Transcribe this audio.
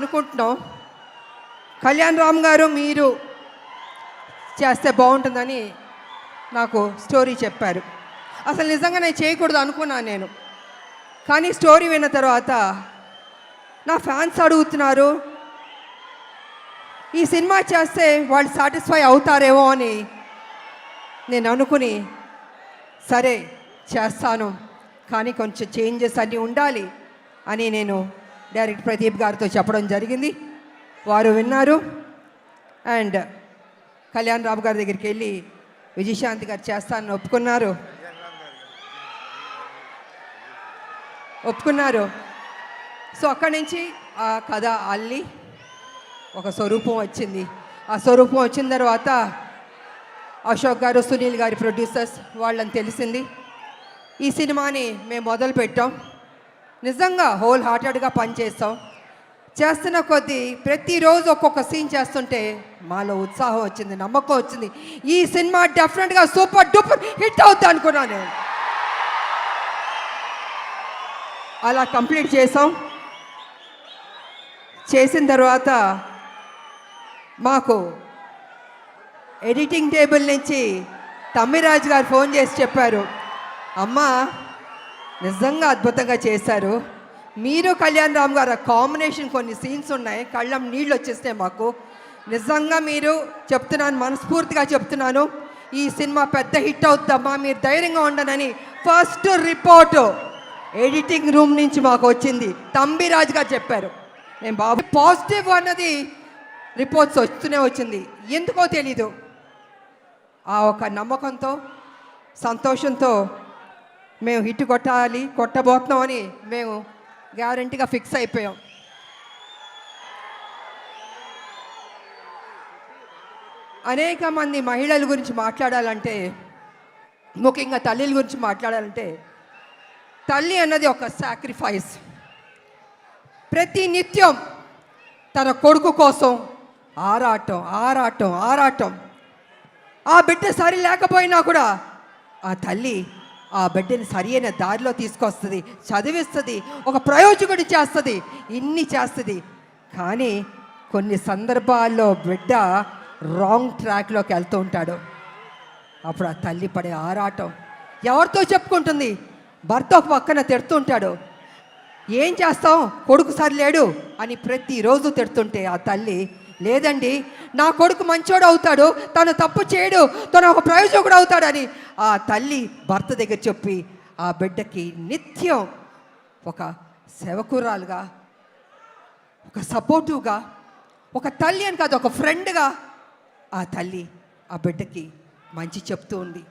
అనుకుంటున్నాం. కళ్యాణ్ రామ్ గారు మీరు చేస్తే బాగుంటుందని నాకు స్టోరీ చెప్పారు. అసలు నిజంగా నేను చేయకూడదు అనుకున్నాను నేను. కానీ స్టోరీ విన్న తర్వాత నా ఫ్యాన్స్ అడుగుతున్నారు, ఈ సినిమా చేస్తే వాళ్ళు సాటిస్ఫై అవుతారేమో అని నేను అనుకుని సరే చేస్తాను, కానీ కొంచెం చేంజెస్ అన్నీ ఉండాలి అని నేను డైరెక్టర్ ప్రదీప్ గారితో చెప్పడం జరిగింది. వారు విన్నారు. అండ్ కళ్యాణ్ రామ్ గారి దగ్గరికి వెళ్ళి విజయశాంతి గారు చేస్తానని ఒప్పుకున్నారు. సో అక్కడి నుంచి ఆ కథ అల్లి ఒక స్వరూపం వచ్చింది. ఆ స్వరూపం వచ్చిన తర్వాత అశోక్ గారు, సునీల్ గారి ప్రొడ్యూసర్స్ వాళ్ళని తెలిసింది. ఈ సినిమాని మేము మొదలు పెట్టాం. నిజంగా హోల్ హార్టెడ్గా పనిచేస్తాం. చేస్తున్న కొద్దీ ప్రతిరోజు ఒక్కొక్క సీన్ చేస్తుంటే మాలో ఉత్సాహం వచ్చింది, నమ్మకం వచ్చింది. ఈ సినిమా డెఫినెట్గా సూపర్ డూపర్ హిట్ అవుద్ది అనుకున్నాను నేను. అలా కంప్లీట్ చేసాం. చేసిన తర్వాత మాకు ఎడిటింగ్ టేబుల్ నుంచి తమ్మిరాజు గారు ఫోన్ చేసి చెప్పారు, అమ్మా నిజంగా అద్భుతంగా చేశారు మీరు కళ్యాణ్ రామ్ గారు. కాంబినేషన్ కొన్ని సీన్స్ ఉన్నాయి, కళ్ళం నీళ్ళు వచ్చేస్తాయి మాకు. నిజంగా మీరు చెప్తున్నాను, మనస్ఫూర్తిగా చెప్తున్నాను, ఈ సినిమా పెద్ద హిట్ అవుద్దమ్మా, మీరు ధైర్యంగా ఉండనని ఫస్ట్ రిపోర్టు ఎడిటింగ్ రూమ్ నుంచి మాకు వచ్చింది. తంబిరాజు గారు చెప్పారు. నేను బాబు పాజిటివ్ అన్నది రిపోర్ట్స్ వస్తూనే వచ్చింది. ఎందుకో తెలీదు, ఆ ఒక నమ్మకంతో సంతోషంతో మేము హిట్ కొట్టబోతున్నాం అని మేము గ్యారంటీగా ఫిక్స్ అయిపోయాం. అనేక మంది మహిళల గురించి మాట్లాడాలంటే, ముఖ్యంగా తల్లిల గురించి మాట్లాడాలంటే, తల్లి అన్నది ఒక సాక్రిఫైస్. ప్రతి నిత్యం తన కొడుకు కోసం ఆరాటం. ఆ బిడ్డ సరి లేకపోయినా కూడా ఆ తల్లి ఆ బిడ్డని సరి అయిన దారిలో తీసుకొస్తుంది, చదివిస్తుంది, ఒక ప్రయోజకుడి చేస్తుంది, ఇన్ని చేస్తుంది. కానీ కొన్ని సందర్భాల్లో బిడ్డ రాంగ్ ట్రాక్లోకి వెళ్తూ ఉంటాడు. అప్పుడు ఆ తల్లి పడే ఆరాటం ఎవరితో చెప్పుకుంటుంది? భర్త ఒక పక్కన తిడుతుంటాడు, ఏం చేస్తాం కొడుకు సరిలేడు అని ప్రతిరోజు తిడుతుంటే ఆ తల్లి, లేదండి నా కొడుకు మంచోడు అవుతాడు, తను తప్పు చేయడు, తను ఒక ప్రయోజకుడు అవుతాడని ఆ తల్లి భర్త దగ్గర చెప్పి ఆ బిడ్డకి నిత్యం ఒక సేవకురాలుగా, ఒక సపోర్టివ్గా, ఒక తల్లి అని కాదు ఒక ఫ్రెండ్గా ఆ తల్లి ఆ బిడ్డకి మంచి చెప్తూ ఉంది.